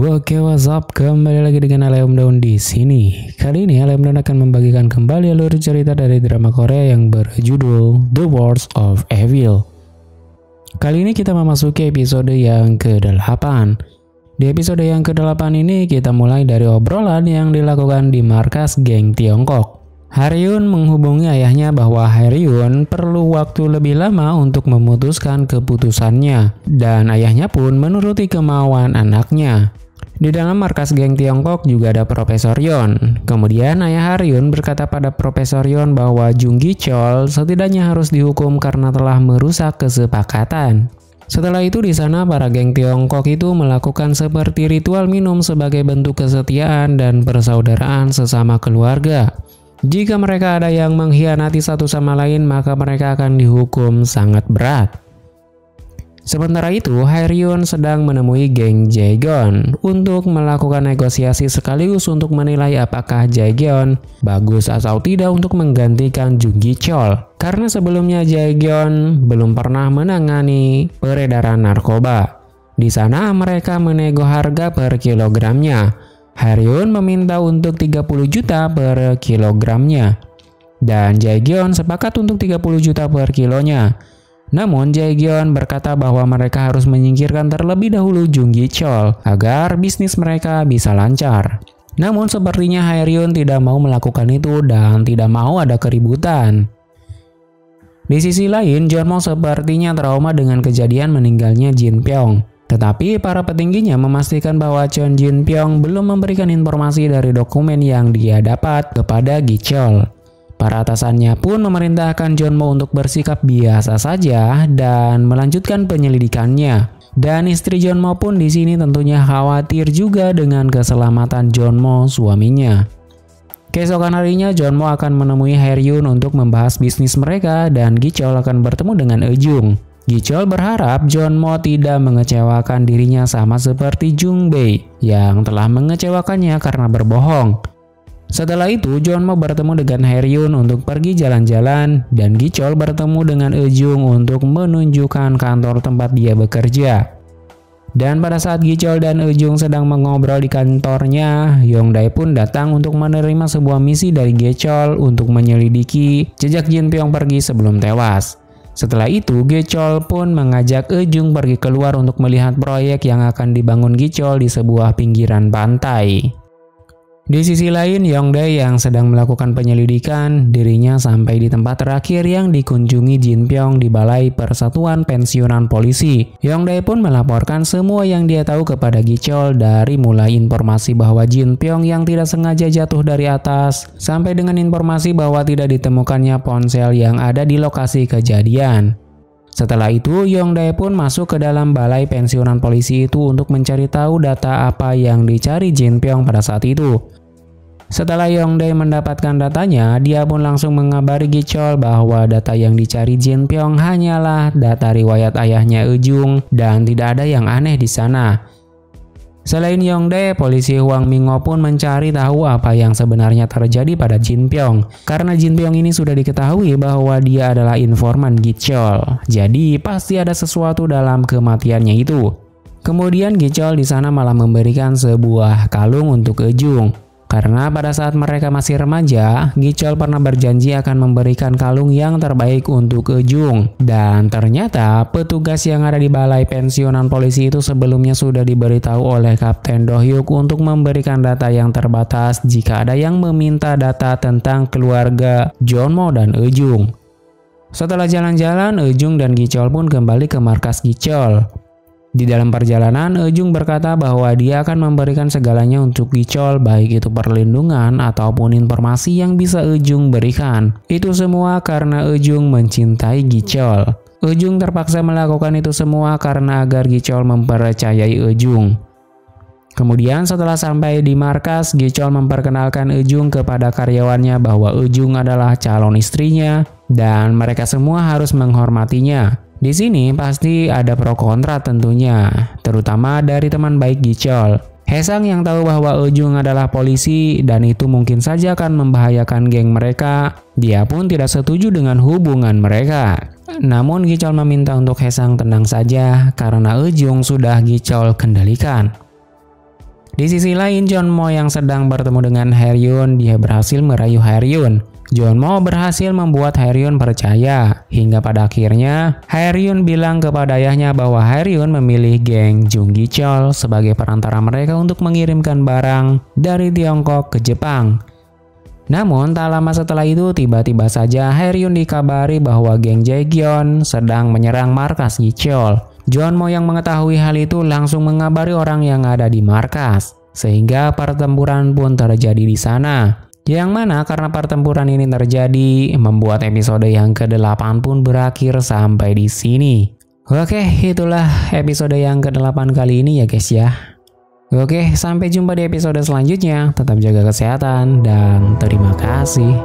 Oke, what's up? Kembali lagi dengan Aleom Daun di sini. Kali ini Aleom Daun akan membagikan kembali alur cerita dari drama Korea yang berjudul The Words of Evil. Kali ini kita memasuki episode yang ke-8. Di episode yang ke-8 ini kita mulai dari obrolan yang dilakukan di markas geng Tiongkok. Haryun menghubungi ayahnya bahwa Haryun perlu waktu lebih lama untuk memutuskan keputusannya, dan ayahnya pun menuruti kemauan anaknya. Di dalam markas geng Tiongkok juga ada Profesor Yon. Kemudian ayah Haryun berkata pada Profesor Yon bahwa Jung Gi-chol setidaknya harus dihukum karena telah merusak kesepakatan. Setelah itu di sana para geng Tiongkok itu melakukan seperti ritual minum sebagai bentuk kesetiaan dan persaudaraan sesama keluarga. Jika mereka ada yang mengkhianati satu sama lain, maka mereka akan dihukum sangat berat. Sementara itu, Haryun sedang menemui geng Jaegeon untuk melakukan negosiasi sekaligus untuk menilai apakah Jaegeon bagus atau tidak untuk menggantikan Jung Gi-chol. Karena sebelumnya Jaegeon belum pernah menangani peredaran narkoba. Di sana mereka menego harga per kilogramnya. Haryun meminta untuk 30 juta per kilogramnya, dan Jaegeon sepakat untuk 30 juta per kilonya. Namun Jaegeon berkata bahwa mereka harus menyingkirkan terlebih dahulu Jung Gi-chol agar bisnis mereka bisa lancar. Namun sepertinya Haryun tidak mau melakukan itu dan tidak mau ada keributan. Di sisi lain, Jeonmo sepertinya trauma dengan kejadian meninggalnya Jin Pyong. Tetapi para petingginya memastikan bahwa Chon Jin Pyong belum memberikan informasi dari dokumen yang dia dapat kepada Gi-chol. Para atasannya pun memerintahkan Jeonmo untuk bersikap biasa saja dan melanjutkan penyelidikannya. Dan istri Jeonmo pun di sini tentunya khawatir juga dengan keselamatan Jeonmo, suaminya. Keesokan harinya Jeonmo akan menemui Haryun untuk membahas bisnis mereka dan Gi-chol akan bertemu dengan Eujung. Gi-chol berharap Jeonmo tidak mengecewakan dirinya sama seperti Jung Bae yang telah mengecewakannya karena berbohong. Setelah itu, Jeonmo bertemu dengan Haryun untuk pergi jalan-jalan dan Gi-chol bertemu dengan Eujung untuk menunjukkan kantor tempat dia bekerja. Dan pada saat Gi-chol dan Eujung sedang mengobrol di kantornya, Yongdae pun datang untuk menerima sebuah misi dari Gi-chol untuk menyelidiki jejak Jin Pyong pergi sebelum tewas. Setelah itu, Gi-chol pun mengajak Eujung pergi keluar untuk melihat proyek yang akan dibangun Gi-chol di sebuah pinggiran pantai. Di sisi lain, Yongdae yang sedang melakukan penyelidikan, dirinya sampai di tempat terakhir yang dikunjungi Jin Pyong di Balai Persatuan Pensiunan Polisi. Yongdae pun melaporkan semua yang dia tahu kepada Gi-chol, dari mulai informasi bahwa Jin Pyong yang tidak sengaja jatuh dari atas, sampai dengan informasi bahwa tidak ditemukannya ponsel yang ada di lokasi kejadian. Setelah itu, Yongdae pun masuk ke dalam balai pensiunan polisi itu untuk mencari tahu data apa yang dicari Jin Pyong pada saat itu. Setelah Yongdae mendapatkan datanya, dia pun langsung mengabari Gi-chol bahwa data yang dicari Jin Pyong hanyalah data riwayat ayahnya Eujung dan tidak ada yang aneh di sana. Selain Yongdae, polisi Hwang Mingo pun mencari tahu apa yang sebenarnya terjadi pada Jin Pyong. Karena Jin Pyong ini sudah diketahui bahwa dia adalah informan Gi-chol. Jadi pasti ada sesuatu dalam kematiannya itu. Kemudian Gi-chol di sana malah memberikan sebuah kalung untuk Eujung. Karena pada saat mereka masih remaja, Gi-chol pernah berjanji akan memberikan kalung yang terbaik untuk Eujung. Dan ternyata petugas yang ada di balai pensiunan polisi itu sebelumnya sudah diberitahu oleh Kapten Do-hyuk untuk memberikan data yang terbatas jika ada yang meminta data tentang keluarga Jeonmo dan Eujung. Setelah jalan-jalan, Eujung dan Gi-chol pun kembali ke markas Gi-chol. Di dalam perjalanan, Eujung berkata bahwa dia akan memberikan segalanya untuk Gi-chol, baik itu perlindungan ataupun informasi yang bisa Eujung berikan. Itu semua karena Eujung mencintai Gi-chol. Eujung terpaksa melakukan itu semua karena agar Gi-chol mempercayai Eujung. Kemudian setelah sampai di markas, Gi-chol memperkenalkan Eujung kepada karyawannya bahwa Eujung adalah calon istrinya dan mereka semua harus menghormatinya. Di sini pasti ada pro kontra tentunya, terutama dari teman baik Gi-chol. Haesang yang tahu bahwa Eujung adalah polisi dan itu mungkin saja akan membahayakan geng mereka, dia pun tidak setuju dengan hubungan mereka. Namun Gi-chol meminta untuk Haesang tenang saja karena Eujung sudah Gi-chol kendalikan. Di sisi lain, Jeonmo yang sedang bertemu dengan Haeryun, dia berhasil merayu Haeryun. Jeonmo berhasil membuat Haeryun percaya, hingga pada akhirnya Haeryun bilang kepada ayahnya bahwa Haeryun memilih geng Junggi Chol sebagai perantara mereka untuk mengirimkan barang dari Tiongkok ke Jepang. Namun tak lama setelah itu tiba-tiba saja Haeryun dikabari bahwa geng Jaegyeon sedang menyerang markas Gichol. Jeonmo yang mengetahui hal itu langsung mengabari orang yang ada di markas, sehingga pertempuran pun terjadi di sana. Yang mana karena pertempuran ini terjadi, membuat episode yang ke-8 pun berakhir sampai di sini. Oke, itulah episode yang ke-8 kali ini ya guys ya. Oke, sampai jumpa di episode selanjutnya. Tetap jaga kesehatan dan terima kasih.